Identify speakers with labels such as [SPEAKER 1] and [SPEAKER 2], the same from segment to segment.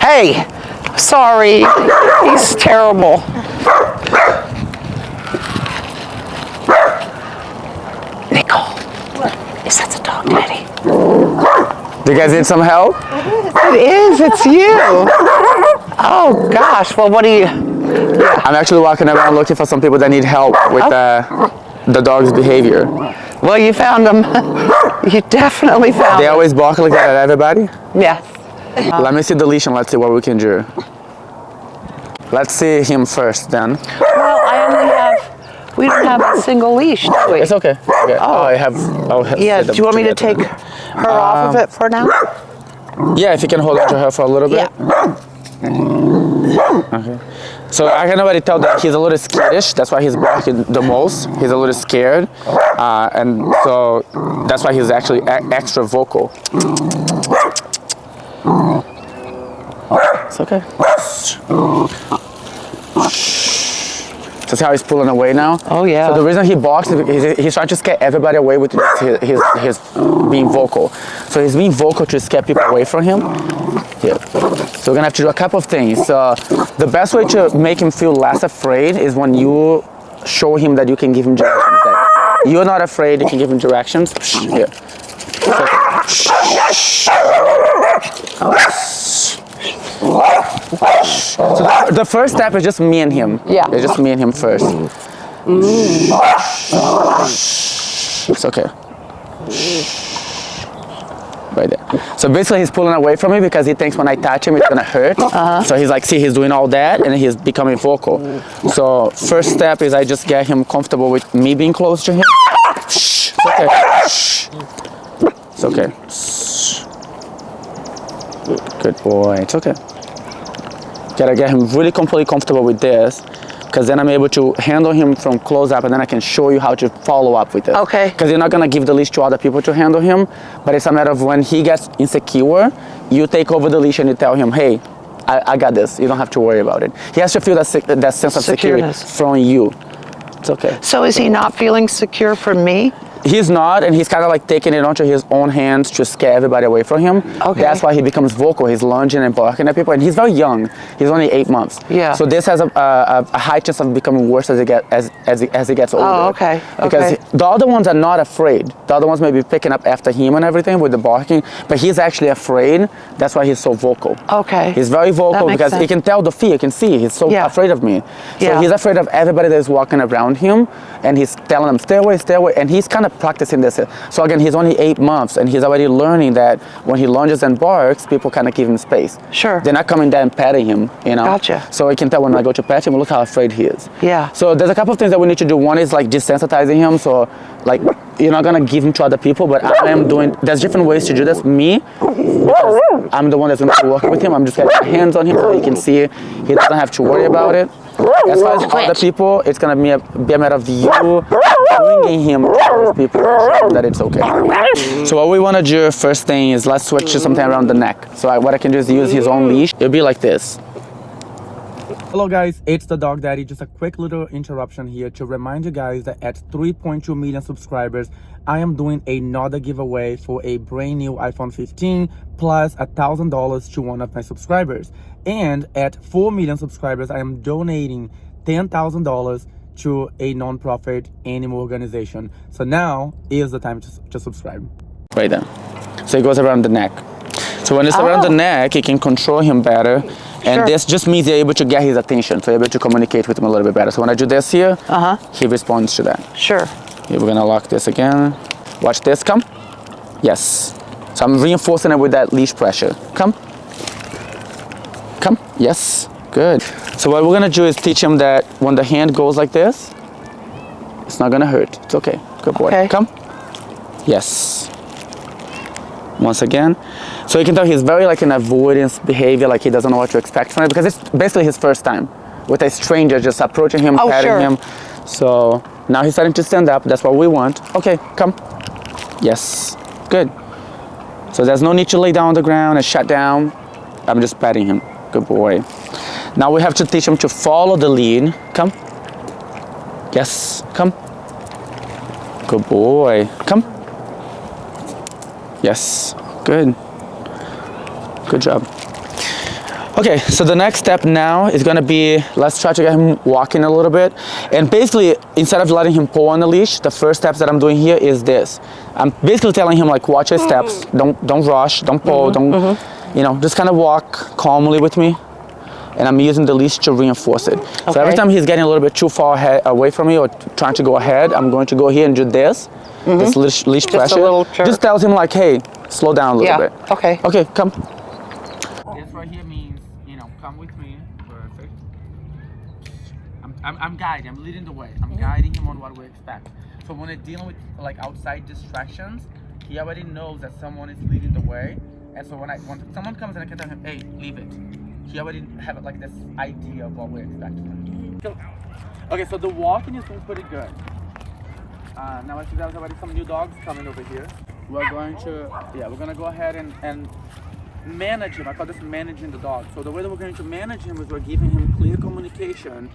[SPEAKER 1] Hey, sorry. He's terrible. Nicole, is that the dog, Daddy?
[SPEAKER 2] Do you guys need some help?
[SPEAKER 1] It is. It's you. Oh gosh. Well, what do you?
[SPEAKER 2] I'm actually walking around looking for some people that need help with the dog's behavior.
[SPEAKER 1] Well, you found them. You definitely found
[SPEAKER 2] They
[SPEAKER 1] them.
[SPEAKER 2] always bark like that at everybody?
[SPEAKER 1] Yes.
[SPEAKER 2] Let me see the leash and let's see what we can do. Let's see him first then.
[SPEAKER 1] Well, we don't have a single leash, do we?
[SPEAKER 2] It's okay.
[SPEAKER 1] Yeah, do you want me to take her off of it for now?
[SPEAKER 2] Yeah, if you can hold on to her for a little bit.
[SPEAKER 1] Yeah.
[SPEAKER 2] Okay. So I can already tell that he's a little skittish. That's why he's barking the most. He's a little scared. And so that's why he's actually extra vocal. It's okay. So see how he's pulling away now?
[SPEAKER 1] Oh yeah.
[SPEAKER 2] So the reason he barks is because he's trying to scare everybody away with his being vocal. So he's being vocal to scare people away from him. Yeah. So we're gonna have to do a couple of things. The best way to make him feel less afraid is when you show him that you can give him directions. That you're not afraid, you can give him directions. Here. So the first step is just me and him.
[SPEAKER 1] Yeah.
[SPEAKER 2] It's just me and him first. It's okay. Right there. So basically he's pulling away from me because he thinks when I touch him it's gonna hurt. So he's like, see, he's doing all that and he's becoming vocal. So first step is I just get him comfortable with me being close to him. It's okay. It's okay. Good boy. It's okay. Gotta get him really completely comfortable with this, because then I'm able to handle him from close up and then I can show you how to follow up with it.
[SPEAKER 1] Okay.
[SPEAKER 2] Because you're not gonna give the leash to other people to handle him, but it's a matter of when he gets insecure, you take over the leash and you tell him, hey, I got this. You don't have to worry about it. He has to feel that sense of security from you. It's okay.
[SPEAKER 1] So is he not feeling secure from me?
[SPEAKER 2] He's not, and he's kind of like taking it onto his own hands to scare everybody away from him.
[SPEAKER 1] Okay.
[SPEAKER 2] That's why he becomes vocal. He's lunging and barking at people, and he's very young. He's only 8 months.
[SPEAKER 1] Yeah.
[SPEAKER 2] So this has a high chance of becoming worse as he gets older.
[SPEAKER 1] Oh, okay.
[SPEAKER 2] Because
[SPEAKER 1] Okay.
[SPEAKER 2] the other ones are not afraid. The other ones may be picking up after him and everything with the barking, but he's actually afraid. That's why he's so vocal.
[SPEAKER 1] Okay.
[SPEAKER 2] He's very vocal
[SPEAKER 1] makes
[SPEAKER 2] because he
[SPEAKER 1] sense.
[SPEAKER 2] can tell the fear. He can see. He's so afraid of me. So
[SPEAKER 1] Yeah.
[SPEAKER 2] he's afraid of everybody that's walking around him, and he's telling them, stay away, and he's kind of practicing this. So again, he's only 8 months, and he's already learning that when he lunges and barks, people kind of give him space.
[SPEAKER 1] Sure.
[SPEAKER 2] They're not coming down and patting him, you know?
[SPEAKER 1] Gotcha.
[SPEAKER 2] So I can tell when I go to pet him, look how afraid he is.
[SPEAKER 1] Yeah.
[SPEAKER 2] So there's a couple of things that we need to do. One is like desensitizing him. So like, you're not gonna give him to other people, but I am doing, there's different ways to do this. Me, because I'm the one that's gonna be working with him. I'm just getting my hands on him so he can see it. He doesn't have to worry about it. As far as other people, it's gonna be a matter of you bringing him to those people so that it's okay. So what we wanna do first thing is let's switch to something around the neck. So what I can do is use his own leash. It'll be like this. Hello guys, it's the Dog Daddy. Just a quick little interruption here to remind you guys that at 3.2 million subscribers, I am doing another giveaway for a brand new iPhone 15 plus $1,000 to one of my subscribers. And at 4 million subscribers, I am donating $10,000 to a non-profit animal organization. So now is the time to subscribe. Right there. So it goes around the neck. So when it's around the neck, you can control him better. And this just means you're able to get his attention. So you're able to communicate with him a little bit better. So when I do this here, he responds to that.
[SPEAKER 1] Sure.
[SPEAKER 2] Here, we're gonna lock this again. Watch this, come. Yes. So I'm reinforcing it with that leash pressure. Come. Come, yes, good. So what we're gonna do is teach him that when the hand goes like this, it's not gonna hurt. It's okay, good boy.
[SPEAKER 1] Okay.
[SPEAKER 2] Come. Yes. Once again. So you can tell he's very like an avoidance behavior, like he doesn't know what to expect from it, because it's basically his first time with a stranger just approaching him, patting him. So now he's starting to stand up. That's what we want. Okay, come. Yes, good. So there's no need to lay down on the ground and shut down. I'm just patting him. Good boy. Now we have to teach him to follow the lead. Come. Yes, come. Good boy. Come. Yes, good. Good job. Okay, so the next step now is gonna be, let's try to get him walking a little bit. And basically, instead of letting him pull on the leash, the first steps that I'm doing here is this. I'm basically telling him like, watch his steps, don't rush, don't pull, you know, just kind of walk calmly with me. And I'm using the leash to reinforce it. Okay. So every time he's getting a little bit too far away from me or trying to go ahead, I'm going to go here and do this, this leash
[SPEAKER 1] Just
[SPEAKER 2] pressure.
[SPEAKER 1] a little jerk.
[SPEAKER 2] Just tells him like, hey, slow down a little bit.
[SPEAKER 1] Okay.
[SPEAKER 2] Okay, come. This right here means, you know, come with me. Perfect. I'm guiding, I'm leading the way. I'm guiding him on what we expect. So when we're dealing with like outside distractions, he already knows that someone is leading the way. And so when someone comes and I can tell him, hey, leave it. He already have like this idea of what we expect from him. Okay, so the walking is doing pretty good. Now I see there's already some new dogs coming over here. We're gonna go ahead and manage him. I call this managing the dog. So the way that we're going to manage him is we're giving him clear communication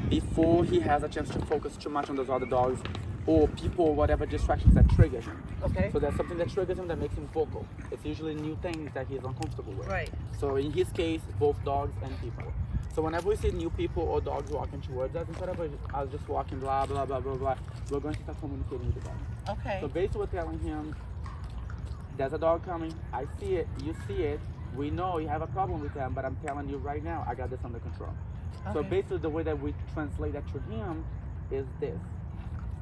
[SPEAKER 2] before he has a chance to focus too much on those other dogs or people or whatever distractions that trigger him.
[SPEAKER 3] Okay.
[SPEAKER 2] So there's something that triggers him that makes him vocal. It's usually new things that he's uncomfortable with.
[SPEAKER 3] Right.
[SPEAKER 2] So in his case, both dogs and people. So whenever we see new people or dogs walking towards us, instead of us just walking blah, blah, blah, blah, blah, we're going to start communicating with the dog.
[SPEAKER 3] Okay.
[SPEAKER 2] So basically we're telling him, there's a dog coming, I see it, you see it, we know you have a problem with them, but I'm telling you right now, I got this under control. Okay. So basically the way that we translate that to him is this.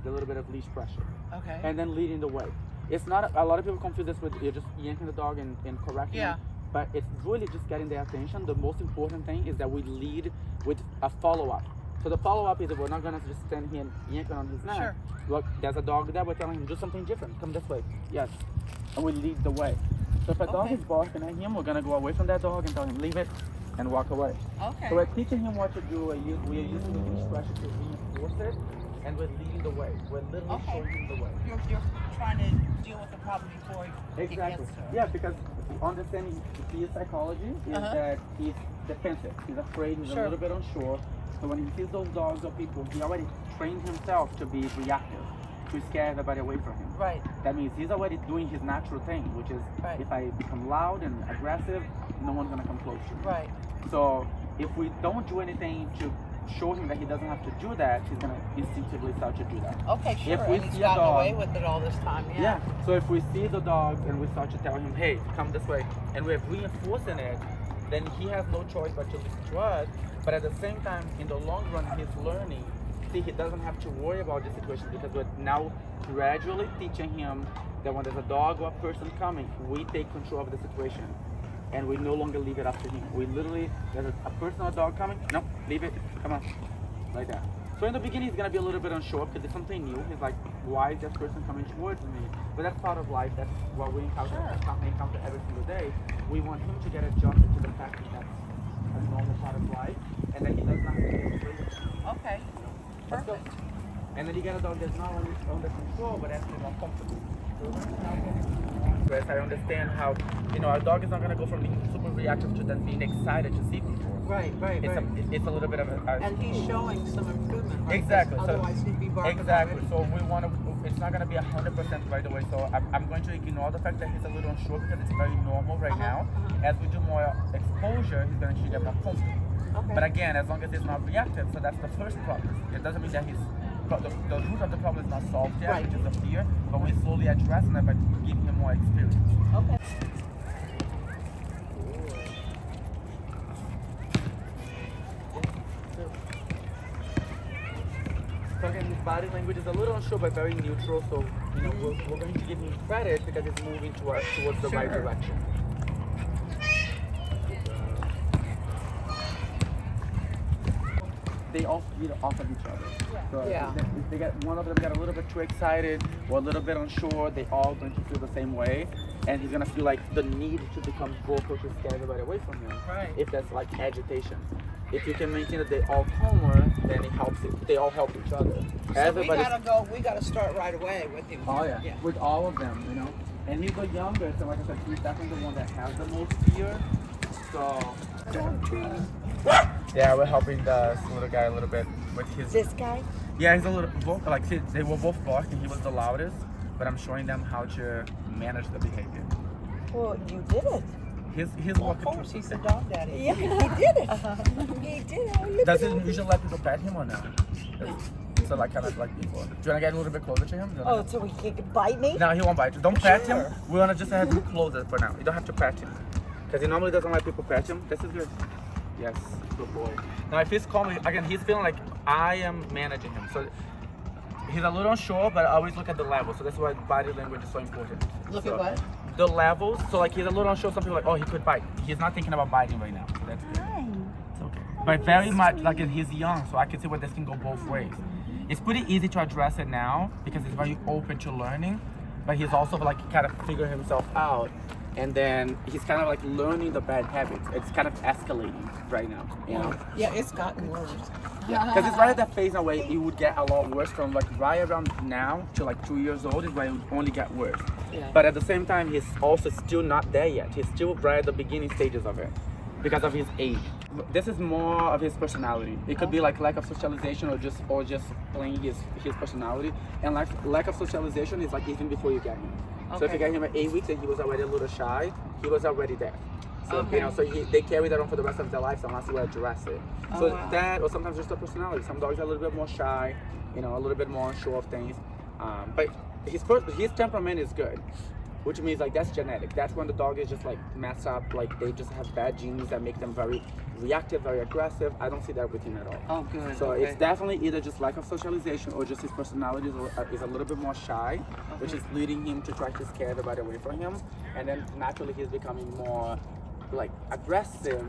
[SPEAKER 2] A little bit of leash pressure.
[SPEAKER 3] Okay.
[SPEAKER 2] And then leading the way. It's not, a lot of people confuse this with you're just yanking the dog and correcting him. But it's really just getting their attention. The most important thing is that we lead with a follow-up. So the follow-up is that we're not gonna just stand here and yank on his neck.
[SPEAKER 3] Sure.
[SPEAKER 2] Look, there's a dog there, we're telling him do something different. Come this way. Yes. And we lead the way. So if a dog is barking at him, we're gonna go away from that dog and tell him leave it and walk away.
[SPEAKER 3] Okay.
[SPEAKER 2] So we're teaching him what to do. We are using the leash pressure to reinforce it. And we're leading the way. We're literally showing him the way.
[SPEAKER 3] You're trying to deal with the problem before it
[SPEAKER 2] Exactly.
[SPEAKER 3] gets to
[SPEAKER 2] Yeah, because understanding his psychology is that he's defensive. He's afraid. He's a little bit unsure. So when he sees those dogs or people, he already trained himself to be reactive, to scare everybody away from him.
[SPEAKER 3] Right.
[SPEAKER 2] That means he's already doing his natural thing, which is if I become loud and aggressive, no one's gonna come close to me.
[SPEAKER 3] Right.
[SPEAKER 2] So if we don't do anything to show him that he doesn't have to do that, he's gonna instinctively start to do that.
[SPEAKER 3] Okay, sure.
[SPEAKER 2] If we
[SPEAKER 3] and he's
[SPEAKER 2] see a
[SPEAKER 3] gotten
[SPEAKER 2] dog,
[SPEAKER 3] away with it all this time. Yeah.
[SPEAKER 2] So if we see the dog and we start to tell him, hey, come this way, and we're reinforcing it, then he has no choice but to listen to us. But at the same time, in the long run, he's learning. See, he doesn't have to worry about the situation because we're now gradually teaching him that when there's a dog or a person coming, we take control of the situation. And we no longer leave it up to him. We literally, there's a person or a dog coming, no, leave it, come on, like that. So in the beginning, he's gonna be a little bit unsure because it's something new. He's like, why is this person coming towards me? But that's part of life. That's what we encounter every single day. We want him to get adjusted to the fact that that's a normal part of life and that he does not have to get afraid.
[SPEAKER 3] Okay. Perfect.
[SPEAKER 2] And then you get a dog that's not only under control, but actually more comfortable. I understand how, our dog is not going to go from being super reactive to then being excited to see people.
[SPEAKER 3] Right.
[SPEAKER 2] It's a little bit of a...
[SPEAKER 3] And he's showing some improvement, right?
[SPEAKER 2] Exactly.
[SPEAKER 3] Otherwise he'd be barking.
[SPEAKER 2] Exactly. So we want to, it's not going to be 100% right away. So I'm going to ignore the fact that he's a little unsure because it's very normal right now. As we do more exposure, he's going to get more comfortable.
[SPEAKER 3] Okay.
[SPEAKER 2] But again, as long as he's not reactive, so that's the first problem. It doesn't mean that the root of the problem is not solved yet, which is the fear, but we're slowly addressing it by giving him more experience.
[SPEAKER 3] Okay.
[SPEAKER 2] So again, his body language is a little unsure, but very neutral. So we're going to give him credit because it's moving towards the right direction. They all feed off of each other. So if they get one of them got a little bit too excited or a little bit unsure, they all going to feel the same way, and he's gonna feel like the need to become vocal to scare everybody away from him.
[SPEAKER 3] Right.
[SPEAKER 2] If that's like agitation. If you can maintain that they all calmer, then it helps it. They all help each other.
[SPEAKER 3] So we gotta start right away with him.
[SPEAKER 2] Oh yeah. With all of them, And he's the youngest, so like I said, he's definitely the one that has the most fear. So yeah, we're helping this little guy a little bit with his...
[SPEAKER 3] This guy?
[SPEAKER 2] Yeah, he's a little vocal. Like, see, they were both barking. He was the loudest, but I'm showing them how to manage the behavior.
[SPEAKER 3] Well, you did it.
[SPEAKER 2] He's
[SPEAKER 3] Of
[SPEAKER 2] walking
[SPEAKER 3] course,
[SPEAKER 2] too.
[SPEAKER 3] he's a dog daddy.
[SPEAKER 4] Yeah, he did it. He did it. Oh, look
[SPEAKER 2] Does
[SPEAKER 4] at
[SPEAKER 2] he
[SPEAKER 4] him.
[SPEAKER 2] usually let people pet him or no? So like kind of like before. Do you wanna get a little bit closer to him?
[SPEAKER 4] Oh, so he could bite me?
[SPEAKER 2] No, he won't bite you. Don't pet him.
[SPEAKER 4] Sure.
[SPEAKER 2] We wanna just have him closer for now. You don't have to pet him. Because he normally doesn't let people pet him. This is good. Yes, good boy. Now if he's calm, again, he's feeling like I am managing him. So he's a little unsure, but I always look at the level. So that's why body language is so important.
[SPEAKER 3] Look
[SPEAKER 2] So,
[SPEAKER 3] at what?
[SPEAKER 2] the levels. So like he's a little unsure. Some people are like, oh, he could bite. He's not thinking about biting right now. So that's good.
[SPEAKER 4] Hi.
[SPEAKER 2] It's okay. But very much like he's young, so I can see where this can go both ways. It's pretty easy to address it now because he's very open to learning, but he's also like kind of figuring himself out, and then he's kind of like learning the bad habits. It's kind of escalating right now, you know?
[SPEAKER 3] Yeah, it's gotten worse.
[SPEAKER 2] Yeah, because it's right at that phase in a way it would get a lot worse from like right around now to like 2 years old is where it would only get worse.
[SPEAKER 3] Yeah.
[SPEAKER 2] But at the same time, he's also still not there yet. He's still right at the beginning stages of it because of his age. This is more of his personality. It could be like lack of socialization or just playing his personality. And lack of socialization is like even before you get him. So if you get him at 8 weeks and he was already a little shy, he was already there. So you know, so they carry that on for the rest of their lives unless you address it. So that, or sometimes just a personality. Some dogs are a little bit more shy, you know, a little bit more unsure of things. But his temperament is good, which means like that's genetic. That's when the dog is just like messed up, like they just have bad genes that make them very reactive, very aggressive. I don't see that with him at all.
[SPEAKER 3] Oh, good.
[SPEAKER 2] So it's definitely either just lack of socialization or just his personality is a little bit more shy, which is leading him to try to scare everybody away from him. And then naturally he's becoming more like aggressive,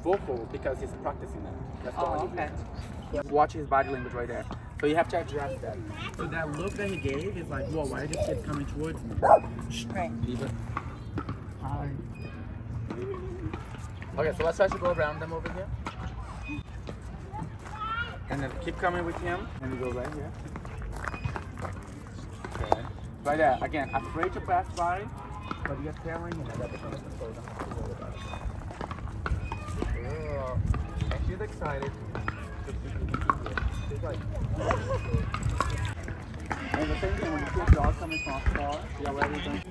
[SPEAKER 2] vocal because he's practicing that. That's the only reason. Watch his body language right there. So you have to address that. So that look that he gave is like, whoa, why is this kid coming towards me?
[SPEAKER 4] Right.
[SPEAKER 2] Leave it. Hi. Okay, so let's try to go around them over here. And then keep coming with him. And we go right here. Okay. Right there. Again, afraid to pass by, but you're telling him that the person is don't have to worry about it. Girl. And she's excited. She's like... And the same thing, when you see a dog coming from afar, you're already going...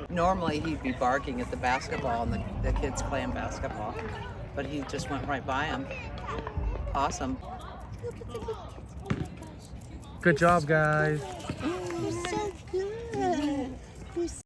[SPEAKER 3] Normally he'd be barking at the basketball and the kids playing basketball, but he just went right by him. Awesome.
[SPEAKER 2] Good job, guys.
[SPEAKER 4] You're